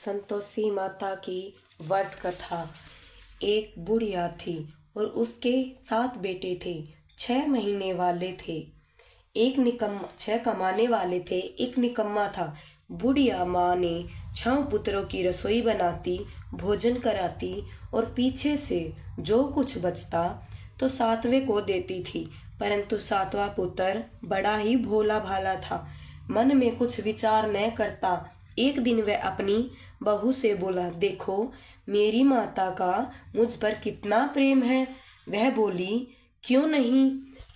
संतोषी माता की व्रत कथा। एक बुढ़िया थी और उसके 7 बेटे थे। 6 महीने वाले थे, एक निकम्मा 6 कमाने वाले थे, एक निकम्मा था। बुढ़िया माँ ने 6 पुत्रों की रसोई बनाती, भोजन कराती और पीछे से जो कुछ बचता तो 7वें को देती थी। परंतु 7वां पुत्र बड़ा ही भोला भाला था, मन में कुछ विचार न करता। एक दिन वह अपनी बहू से बोला, देखो मेरी माता का मुझ पर कितना प्रेम है। वह बोली, क्यों नहीं,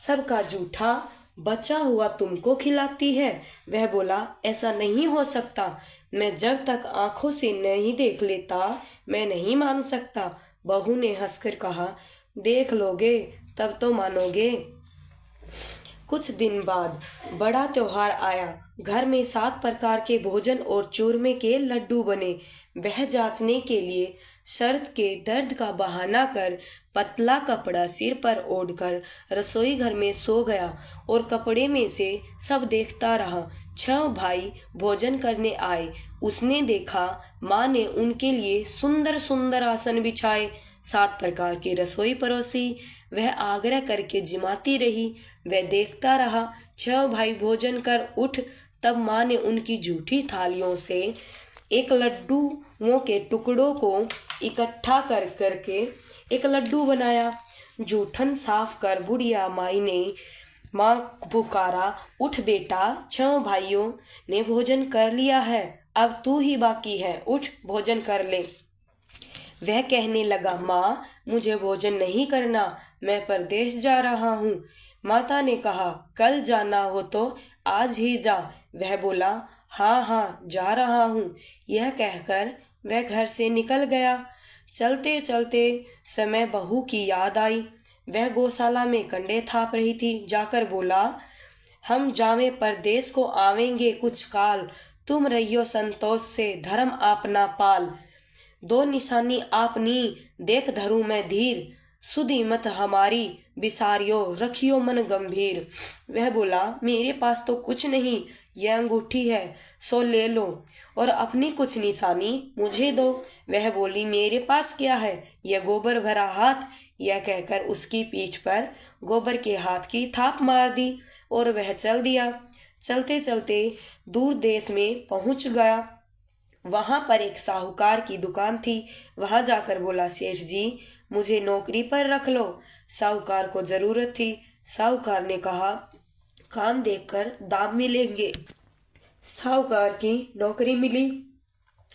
सबका जूठा बचा हुआ तुमको खिलाती है। वह बोला, ऐसा नहीं हो सकता, मैं जब तक आंखों से नहीं देख लेता मैं नहीं मान सकता। बहू ने हंसकर कहा, देख लोगे तब तो मानोगे। कुछ दिन बाद बड़ा त्योहार आया। घर में 7 प्रकार के भोजन और चूरमे के लड्डू बने। वह जांचने के लिए शर्त के दर्द का बहाना कर पतला कपड़ा सिर पर ओढ़कर रसोई घर में सो गया और कपड़े में से सब देखता रहा। 6 भाई भोजन करने आए। उसने देखा माँ ने उनके लिए सुंदर सुंदर आसन बिछाए, 7 प्रकार की रसोई परोसी। वह आग्रह करके जिमाती रही। वह देखता रहा। 6 भाई भोजन कर उठ, तब माँ ने उनकी जूठी थालियों से एक लड्डुओं के टुकड़ों को इकट्ठा कर करके एक लड्डू बनाया। जूठन साफ कर बुढ़िया माई ने माँ पुकारा, उठ बेटा, 6 भाइयों ने भोजन कर लिया है, अब तू ही बाकी है, उठ भोजन कर ले। वह कहने लगा, माँ मुझे भोजन नहीं करना, मैं परदेश जा रहा हूँ। माता ने कहा, कल जाना हो तो आज ही जा। वह बोला, हाँ हाँ जा रहा हूँ। यह कहकर वह घर से निकल गया। चलते चलते समय बहू की याद आई। वह गौशाला में कंडे थाप रही थी। जाकर बोला, हम जावे परदेश को आवेंगे कुछ काल, तुम रहियो संतोष से धर्म आपना पाल। 2 निशानी आपनी देख धरूं मैं धीर, सुधी मत हमारी बिसारियो रखियो मन गंभीर। वह बोला, मेरे पास तो कुछ नहीं, यह अंगूठी है सो ले लो और अपनी कुछ निशानी मुझे दो। वह बोली, मेरे पास क्या है, यह गोबर भरा हाथ। यह कहकर उसकी पीठ पर गोबर के हाथ की थाप मार दी और वह चल दिया। चलते चलते दूर देश में पहुंच गया। वहां पर एक साहूकार की दुकान थी। वहां जाकर बोला, सेठ जी मुझे नौकरी पर रख लो। साहूकार को जरूरत थी। साहूकार ने कहा, काम देखकर दाम मिलेंगे। साहूकार की नौकरी मिली।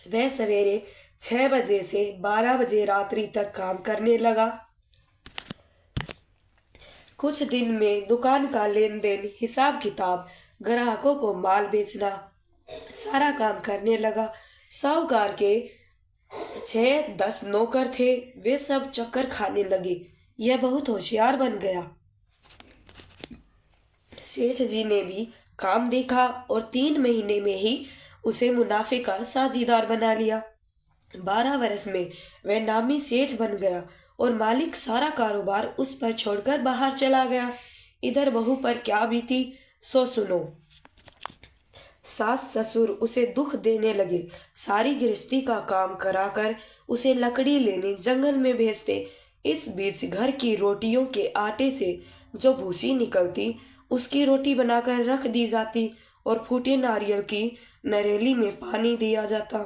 वह सवेरे 6 बजे से 12 बजे रात्रि तक काम करने लगा। कुछ दिन में दुकान का लेन देन, हिसाब किताब, ग्राहकों को माल बेचना, सारा काम करने लगा। साहूकार के 6-10 नौकर थे। वे सब चक्कर खाने लगे। यह बहुत होशियार बन गया। सेठ जी ने भी काम देखा और 3 महीने में ही उसे मुनाफे का साझीदार बना लिया। 12 वर्ष में वह नामी सेठ बन गया और मालिक सारा कारोबार उस पर छोड़कर बाहर चला गया। इधर बहू पर क्या बीती सो सुनो। सास ससुर उसे दुख देने लगे। सारी गृहस्थी का काम कराकर उसे लकड़ी लेने जंगल में भेजते। इस बीच घर की रोटियों के आटे से जो भूसी निकलती उसकी रोटी बनाकर रख दी जाती और फूटे नारियल की नरेली में पानी दिया जाता।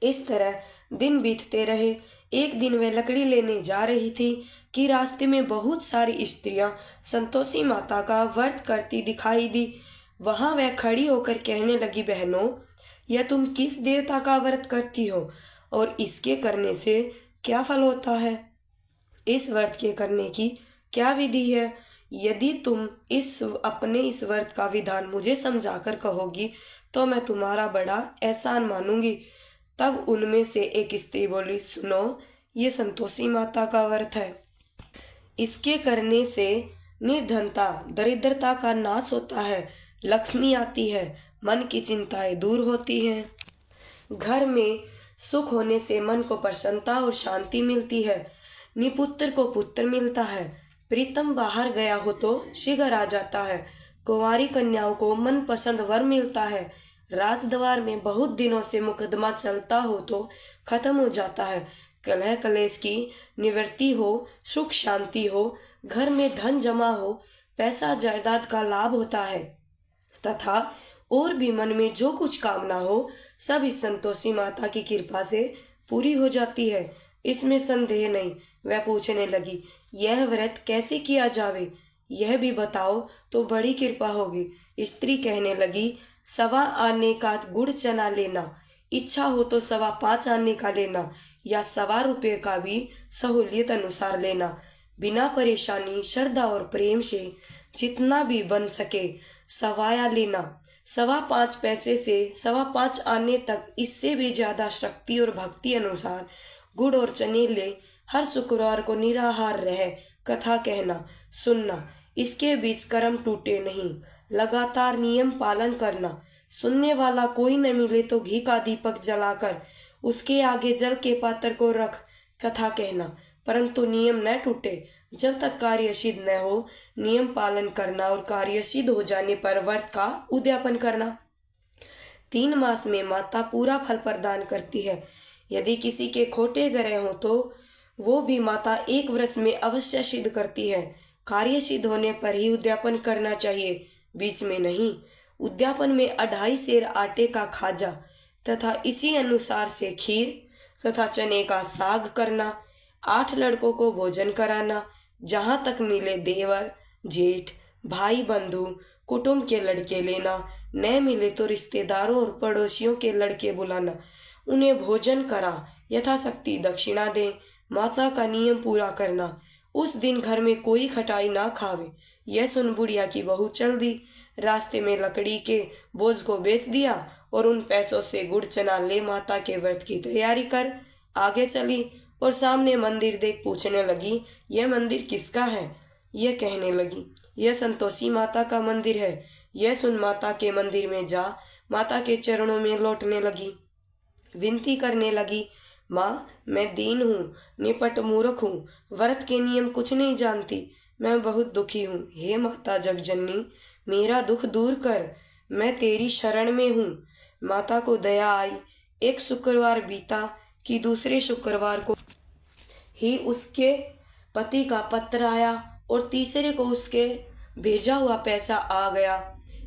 इस तरह दिन बीतते रहे। एक दिन वह लकड़ी लेने जा रही थी कि रास्ते में बहुत सारी स्त्रियां संतोषी माता का व्रत करती दिखाई दी। वहां वह खड़ी होकर कहने लगी, बहनों, यह तुम किस देवता का व्रत करती हो और इसके करने से क्या फल होता है? इस व्रत के करने की क्या विधि है? यदि तुम इस व्रत का विधान मुझे समझाकर कहोगी तो मैं तुम्हारा बड़ा एहसान मानूंगी। तब उनमें से एक स्त्री बोली, सुनो, ये संतोषी माता का व्रत है। इसके करने से निर्धनता, दरिद्रता का नाश होता है, लक्ष्मी आती है, मन की चिंताएं दूर होती हैं, घर में सुख होने से मन को प्रसन्नता और शांति मिलती है, निपुत्र को पुत्र मिलता है, प्रीतम बाहर गया हो तो शीघ्र आ जाता है, कुंवारी कन्याओं को मनपसंद वर मिलता है, राजद्वार में बहुत दिनों से मुकदमा चलता हो तो खत्म हो जाता है। कलह कलेश की निवृत्ति हो, सुख शांति हो, घर में धन जमा हो, पैसा जायदाद का लाभ होता है तथा और भी मन में जो कुछ कामना हो सब इस संतोषी माता की कृपा से पूरी हो जाती है, इसमें संदेह नहीं। वह पूछने लगी, यह व्रत कैसे किया जावे, यह भी बताओ तो बड़ी कृपा होगी। स्त्री कहने लगी, 1.25 आने का गुड़ चना लेना, इच्छा हो तो 5.25 आने का लेना या 1.25 रुपये का भी सहूलियत अनुसार लेना। बिना परेशानी, श्रद्धा और प्रेम से जितना भी बन सके सवाया लेना। 5.25 पैसे से 5.25 आने तक, इससे भी ज्यादा शक्ति और भक्ति अनुसार गुड़ और चने ले। हर शुक्रवार को निराहार रह कथा कहना सुनना, इसके बीच कर्म टूटे नहीं। लगातार नियम पालन करना। सुनने वाला कोई न मिले तो घी का दीपक जलाकर उसके आगे जल के पात्र को रख कथा कहना, परंतु नियम न टूटे। जब तक कार्य सिद्ध न हो नियम पालन करना और कार्य सिद्ध हो जाने पर व्रत का उद्यापन करना। 3 मास में माता पूरा फल प्रदान करती है। यदि किसी के खोटे ग्रह हो तो वो भी माता 1 वर्ष में अवश्य सिद्ध करती है। कार्य सिद्ध होने पर ही उद्यापन करना चाहिए, बीच में नहीं। उद्यापन में 2.5 सेर आटे का खाजा तथा इसी अनुसार से खीर तथा चने का साग करना। 8 लड़कों को भोजन कराना। जहाँ तक मिले देवर, जेठ, भाई, बंधु, कुटुंब के लड़के लेना। न मिले तो रिश्तेदारों और पड़ोसियों के लड़के बुलाना, उन्हें भोजन करा यथाशक्ति दक्षिणा दें। माता का नियम पूरा करना। उस दिन घर में कोई खटाई ना खावे। यह सुन बुढ़िया की बहू चल दी। रास्ते में लकड़ी के बोझ को बेच दिया और उन पैसों से गुड़ चना ले माता के व्रत की तैयारी कर आगे चली और सामने मंदिर देख पूछने लगी, यह मंदिर किसका है? यह कहने लगी, यह संतोषी माता का मंदिर है। यह सुन माता के मंदिर में जा माता के चरणों में लौटने लगी। विनती करने लगी, माँ मैं दीन हूँ, निपट मूर्ख हूँ, व्रत के नियम कुछ नहीं जानती, मैं बहुत दुखी हूँ। हे माता जगजननी, मेरा दुख दूर कर, मैं तेरी शरण में हूँ। माता को दया आई। एक शुक्रवार बीता कि दूसरे शुक्रवार को ही उसके पति का पत्र आया और तीसरे को उसके भेजा हुआ पैसा आ गया।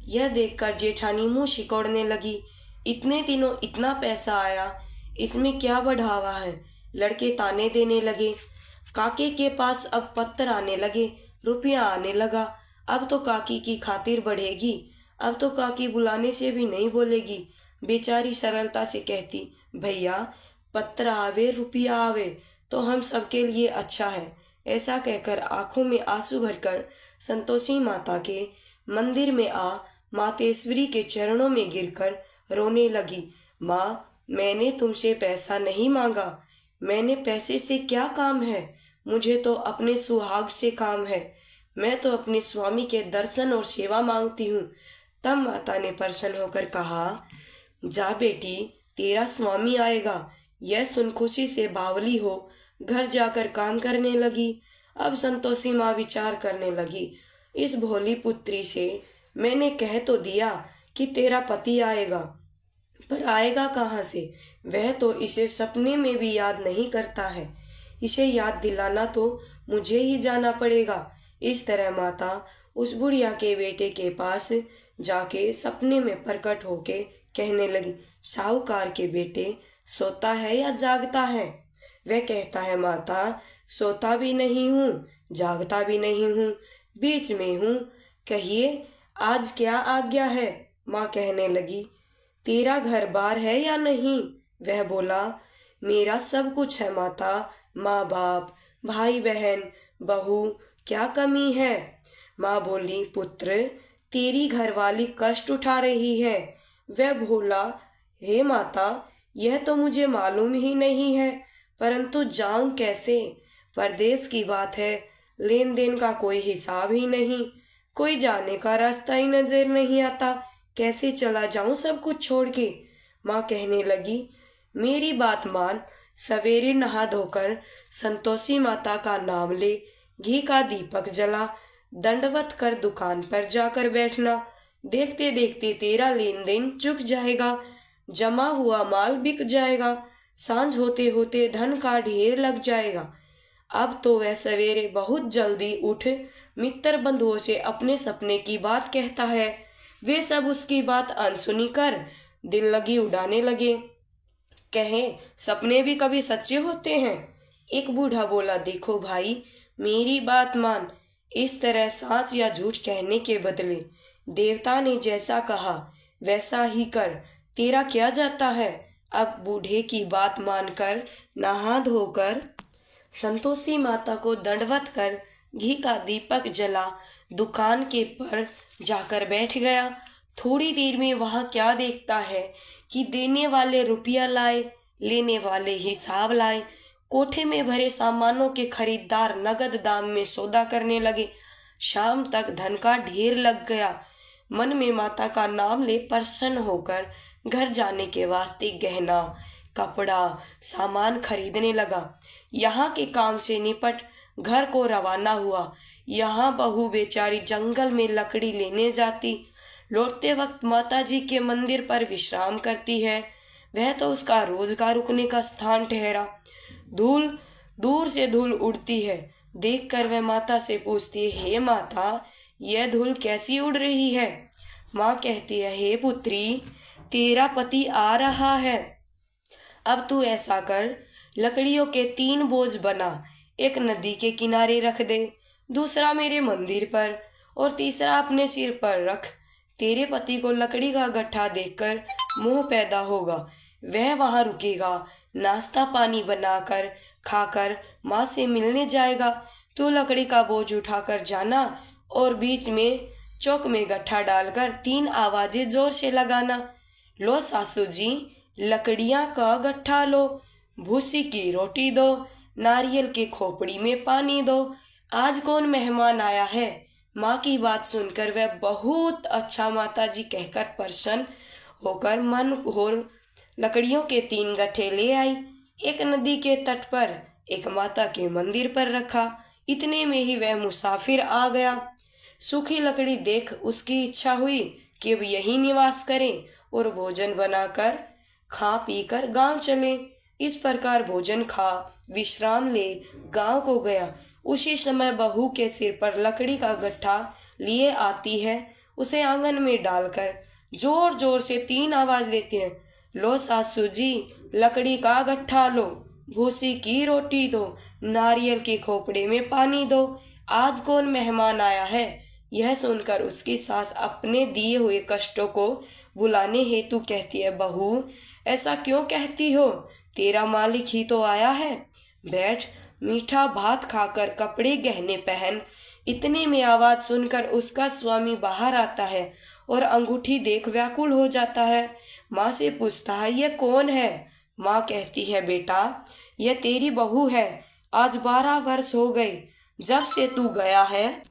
यह देखकर जेठानी मुंह सिकोड़ने लगी, इतने दिनों इतना पैसा आया, इसमें क्या बढ़ावा है? लड़के ताने देने लगे। काके के पास अब पत्र आने लगे, रुपया आने लगा। अब तो काकी की खातिर बढ़ेगी, अब तो काकी बुलाने से भी नहीं बोलेगी। बेचारी सरलता से कहती, भैया पत्र आवे रुपया आवे तो हम सबके लिए अच्छा है। ऐसा कहकर आंखों में आंसू भरकर संतोषी माता के मंदिर में आ मातेश्वरी के चरणों में गिरकर रोने लगी। माँ, मैंने तुमसे पैसा नहीं मांगा, मैंने पैसे से क्या काम है, मुझे तो अपने सुहाग से काम है, मैं तो अपने स्वामी के दर्शन और सेवा मांगती हूँ। तब माता ने प्रसन्न होकर कहा, जा बेटी, तेरा स्वामी आएगा। यह सुन खुशी से बावली हो घर जाकर काम करने लगी। अब संतोषी माँ विचार करने लगी, इस भोली पुत्री से मैंने कह तो दिया कि तेरा पति आएगा, पर आएगा कहाँ से? वह तो इसे सपने में भी याद नहीं करता है, इसे याद दिलाना तो मुझे ही जाना पड़ेगा। इस तरह माता उस बुढ़िया के बेटे के पास जाके सपने में प्रकट होके कहने लगी, साहूकार के बेटे, सोता है या जागता है? वह कहता है, माता सोता भी नहीं हूँ, जागता भी नहीं हूँ, बीच में हूँ, कहिए आज क्या आज्ञा है? माँ कहने लगी, तेरा घर बार है या नहीं? वह बोला, मेरा सब कुछ है माता, माँ बाप, भाई बहन, बहू, क्या कमी है? माँ बोली, पुत्र तेरी घरवाली कष्ट उठा रही है। वह बोला, हे माता, यह तो मुझे मालूम ही नहीं है, परंतु जाऊं कैसे? परदेश की बात है, लेन देन का कोई हिसाब ही नहीं, कोई जाने का रास्ता ही नजर नहीं आता, कैसे चला जाऊं सब कुछ छोड़ के? माँ कहने लगी, मेरी बात मान, सवेरे नहा धोकर संतोषी माता का नाम ले, घी का दीपक जला, दंडवत कर दुकान पर जाकर बैठना, देखते देखते तेरा लेन देन चुक जाएगा, जमा हुआ माल बिक जाएगा, सांझ होते होते धन का ढेर लग जाएगा। अब तो वह सवेरे बहुत जल्दी उठ मित्र बंधुओं से अपने सपने की बात कहता है। वे सब उसकी बात अनसुनी कर दिल लगी उड़ाने लगे। कहे, सपने भी कभी सच्चे होते हैं। एक बूढ़ा बोला, देखो भाई, मेरी बात मान। इस तरह सच या झूठ कहने के बदले देवता ने जैसा कहा वैसा ही कर, तेरा क्या जाता है। अब बूढ़े की बात मानकर नहा धोकर संतोषी माता को दंडवत कर घी का दीपक जला दुकान के पर जाकर बैठ गया। थोड़ी देर में वहां क्या देखता है कि देने वाले रुपया लाए, लेने वाले हिसाब लाए। कोठे में भरे सामानों के खरीदार नगद दाम में सौदा करने लगे। शाम तक धन का ढेर लग गया। मन में माता का नाम ले प्रसन्न होकर घर जाने के वास्ते गहना, कपड़ा, सामान खरीदने लगा। यहाँ के काम से निपट घर को रवाना हुआ। यहाँ बहू बेचारी जंगल में लकड़ी लेने जाती, लौटते वक्त माताजी के मंदिर पर विश्राम करती है। वह तो उसका रोज का रुकने का स्थान ठहरा। धूल दूर से धूल उड़ती है, देखकर वह माता से पूछती है, हे माता, यह धूल कैसी उड़ रही है। माँ कहती है, हे पुत्री, तेरा पति आ रहा है। अब तू ऐसा कर, लकड़ियों के 3 बोझ बना, एक नदी के किनारे रख दे, दूसरा मेरे मंदिर पर और तीसरा अपने सिर पर रख। तेरे पति को लकड़ी का गट्ठा देखकर मोह पैदा होगा, वह वहां रुकेगा, नाश्ता पानी बनाकर खाकर माँ से मिलने जाएगा। तू लकड़ी का बोझ उठाकर जाना और बीच में चौक में गट्ठा डालकर 3 आवाजें जोर से लगाना। लो सासू जी, लकड़ियां का गट्ठा लो, भूसी की रोटी दो, नारियल के खोपड़ी में पानी दो, आज कौन मेहमान आया है। माँ की बात सुनकर वह बहुत अच्छा माताजी कहकर प्रसन्न होकर मन और लकड़ियों के 3 गट्ठे ले आई। एक नदी के तट पर, एक माता के मंदिर पर रखा। इतने में ही वह मुसाफिर आ गया। सूखी लकड़ी देख उसकी इच्छा हुई कि अब यही निवास करें और भोजन बनाकर खा पीकर गांव चले। इस प्रकार भोजन खा विश्राम ले गांव को गया। उसी समय बहू के सिर पर लकड़ी का गट्ठा लिए आती है। उसे आंगन में डालकर जोर जोर से 3 आवाज देती है, लो सासू जी, लकड़ी का गट्ठा लो, भूसी की रोटी दो, नारियल के खोपड़े में पानी दो, आज कौन मेहमान आया है। यह सुनकर उसकी सास अपने दिए हुए कष्टों को भुलाने हेतु कहती है, बहू, ऐसा क्यों कहती हो, तेरा मालिक ही तो आया है। बैठ, मीठा भात खाकर कपड़े गहने पहन। इतने में आवाज सुनकर उसका स्वामी बाहर आता है और अंगूठी देख व्याकुल हो जाता है। माँ से पूछता है, यह कौन है। माँ कहती है, बेटा, यह तेरी बहू है। आज 12 वर्ष हो गए जब से तू गया है,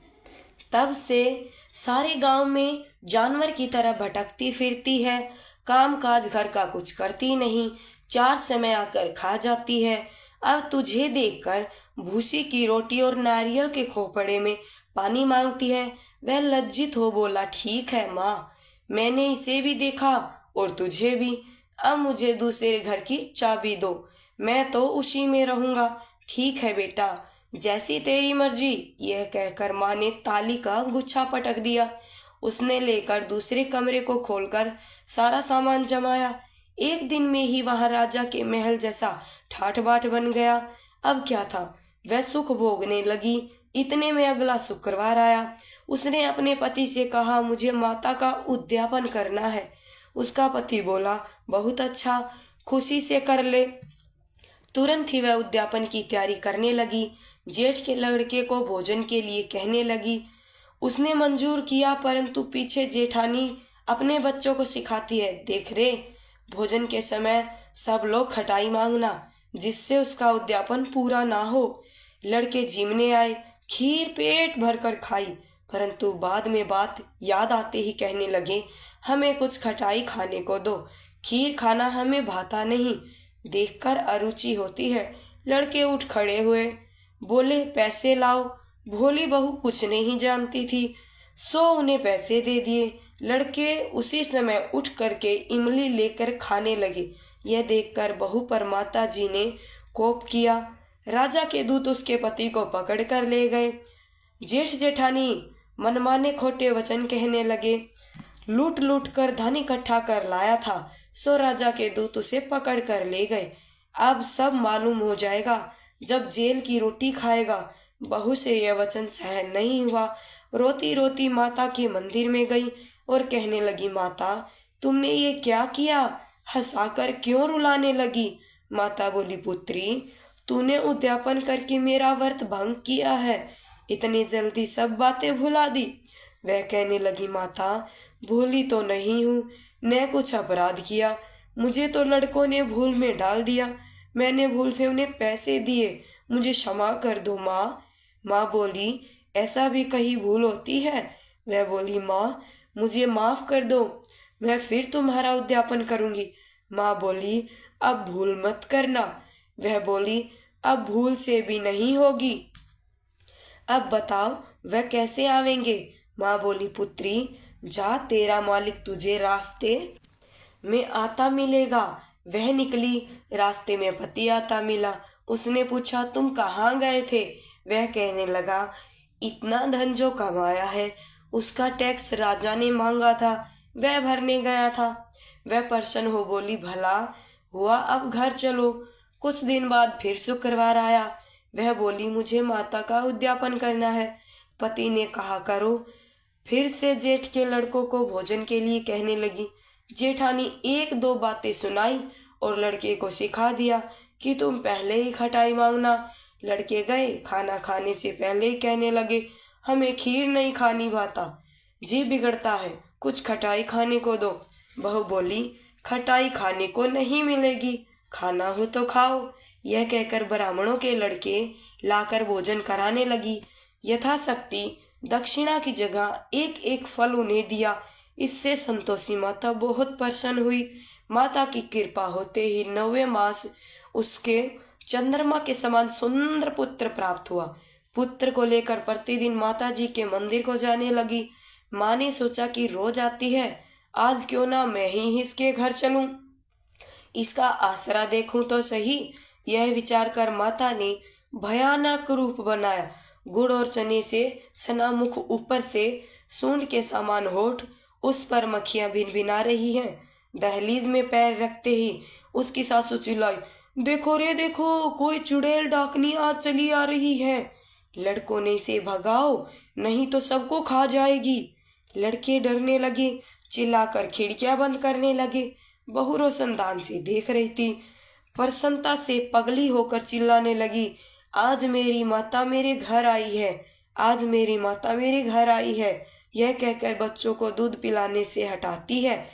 तब से सारे गांव में जानवर की तरह भटकती फिरती है। काम काज घर का कुछ करती नहीं, 4 समय आकर खा जाती है। अब तुझे देखकर भूसी की रोटी और नारियल के खोपड़े में पानी मांगती है। वह लज्जित हो बोला, ठीक है माँ, मैंने इसे भी देखा और तुझे भी। अब मुझे दूसरे घर की चाबी दो, मैं तो उसी में रहूंगा। ठीक है बेटा, जैसी तेरी मर्जी। यह कहकर माँ ने ताली का गुच्छा पटक दिया। उसने लेकर दूसरे कमरे को खोलकर सारा सामान जमाया। एक दिन में ही वहां राजा के महल जैसा ठाठ बाट बन गया। अब क्या था, वह सुख भोगने लगी। इतने में अगला शुक्रवार आया। उसने अपने पति से कहा, मुझे माता का उद्यापन करना है। उसका पति बोला, बहुत अच्छा, खुशी से कर ले। तुरंत ही वह उद्यापन की तैयारी करने लगी। जेठ के लड़के को भोजन के लिए कहने लगी। उसने मंजूर किया, परंतु पीछे जेठानी अपने बच्चों को सिखाती है, देख रे, भोजन के समय सब लोग खटाई मांगना, जिससे उसका उद्यापन पूरा ना हो। लड़के जिमने आए, खीर पेट भरकर खाई, परंतु बाद में बात याद आते ही कहने लगे, हमें कुछ खटाई खाने को दो, खीर खाना हमें भाता नहीं। देखकर अरुचि होती है। लड़के उठ खड़े हुए, बोले, पैसे लाओ। भोली बहू कुछ नहीं जानती थी, सो उन्हें पैसे दे दिए। लड़के उसी समय उठ करके इमली लेकर खाने लगे। यह देखकर बहू पर माता जी ने कोप किया। राजा के दूत उसके पति को पकड़ कर ले गए। जेठ जेठानी मनमाने खोटे वचन कहने लगे। लूट लूट कर धन इकट्ठा कर लाया था, सो राजा के दूत उसे पकड़ कर ले गए। अब सब मालूम हो जाएगा जब जेल की रोटी खाएगा। बहू से यह वचन सहन नहीं हुआ। रोती रोती माता के मंदिर में गई और कहने लगी, माता तुमने ये क्या किया? हंसाकर क्यों रुलाने लगी? माता बोली, पुत्री तूने उद्यापन करके मेरा व्रत भंग किया है, इतनी जल्दी सब बातें भुला दी। वह कहने लगी, माता भूली तो नहीं हूँ, न कुछ अपराध किया, मुझे तो लड़कों ने भूल में डाल दिया, मैंने भूल से उन्हें पैसे दिए, मुझे क्षमा कर दो माँ। माँ बोली, ऐसा भी कहीं भूल होती है? वह बोली, माँ मुझे माफ कर दो, मैं फिर तुम्हारा उद्यापन करूंगी। माँ बोली, अब भूल मत करना। वह बोली, अब भूल से भी नहीं होगी। अब बताओ वह कैसे आवेंगे? माँ बोली, पुत्री जा, तेरा मालिक तुझे रास्ते में आता मिलेगा। वह निकली, रास्ते में पति आता मिला। उसने पूछा, तुम कहाँ गए थे? वह कहने लगा, इतना धन जो कमाया है उसका टैक्स राजा ने मांगा था, वह भरने गया था। वह प्रसन्न हो बोली, भला हुआ, अब घर चलो। कुछ दिन बाद फिर शुक्रवार आया। वह बोली, मुझे माता का उद्यापन करना है। पति ने कहा, करो। फिर से जेठ के लड़कों को भोजन के लिए कहने लगी। जेठानी एक दो बातें सुनाई और लड़के को सिखा दिया कि तुम पहले ही खटाई मांगना। लड़के गए, खाना खाने से पहले ही कहने लगे, हमें खीर नहीं खानी भाता, जी बिगड़ता है, कुछ खटाई खाने को दो। बहू बोली, खटाई खाने को नहीं मिलेगी, खाना हो तो खाओ। यह कहकर ब्राह्मणों के लड़के लाकर भोजन कराने लगी। यथाशक्ति दक्षिणा की जगह एक एक फल उन्हें दिया। इससे संतोषी माता बहुत प्रसन्न हुई। माता की कृपा होते ही 9वें मास उसके चंद्रमा के समान सुंदर पुत्र प्राप्त हुआ। पुत्र को लेकर प्रतिदिन माता जी के मंदिर को जाने लगी। माँ ने सोचा कि रोज आती है, आज क्यों ना मैं ही इसके घर चलूं, इसका आसरा देखूं तो सही। यह विचार कर माता ने भयानक रूप बनाया। गुड़ और चने से सना मुख, ऊपर से सूंड के समान होठ, उस पर मक्खियां भिनभिना रही हैं। दहलीज में पैर रखते ही उसकी सासू चिल्लाई, देखो रे देखो, कोई चुड़ैल डाकनी आज चली आ रही है, लड़कों ने इसे भगाओ नहीं तो सबको खा जाएगी। लड़के डरने लगे, चिल्लाकर खिड़कियां बंद करने लगे। बहू रोशनदान से देख रही थी, प्रसन्नता से पगली होकर चिल्लाने लगी, आज मेरी माता मेरे घर आई है, आज मेरी माता मेरे घर आई है। यह कहकर बच्चों को दूध पिलाने से हटाती है।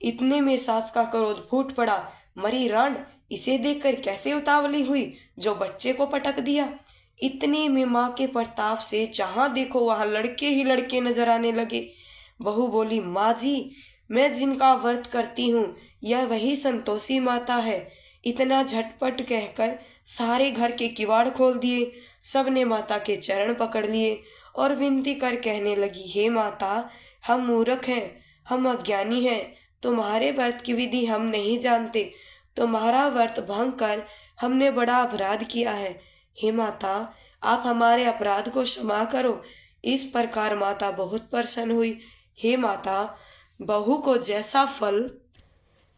इतने में सास का क्रोध फूट पड़ा, मरी रांड, इसे देखकर कैसे उतावली हुई जो बच्चे को पटक दिया। इतने में माँ के प्रताप से जहां देखो वहां लड़के ही लड़के नजर आने लगे। बहू बोली, माँ जी, मैं जिनका व्रत करती हूँ यह वही संतोषी माता है। इतना झटपट कहकर सारे घर के किवाड़ खोल दिए। सबने माता के चरण पकड़ लिए और विनती कर कहने लगी, हे माता, हम मूर्ख हैं, हम अज्ञानी हैं, तुम्हारे व्रत की विधि हम नहीं जानते, तुम्हारा व्रत भंग कर हमने बड़ा अपराध किया है। हे माता, आप हमारे अपराध को क्षमा करो। इस प्रकार माता बहुत प्रसन्न हुई। हे माता, बहू को जैसा फल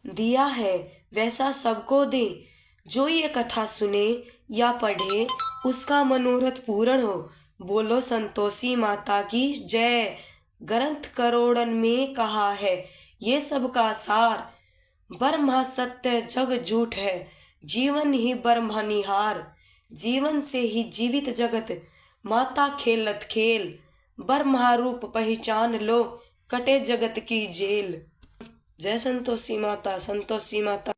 दिया है वैसा सबको दे। जो ये कथा सुने या पढ़े उसका मनोरथ पूर्ण हो। बोलो संतोषी माता की जय। ग्रंथ करोड़न में कहा है ये सब का सार, ब्रह्मा सत्य जग झूठ है, जीवन ही ब्रह्म निहार। जीवन से ही जीवित जगत, माता खेलत खेल, ब्रह्मा रूप पहचान लो, कटे जगत की जेल। जय संतोषी माता, संतोषी माता।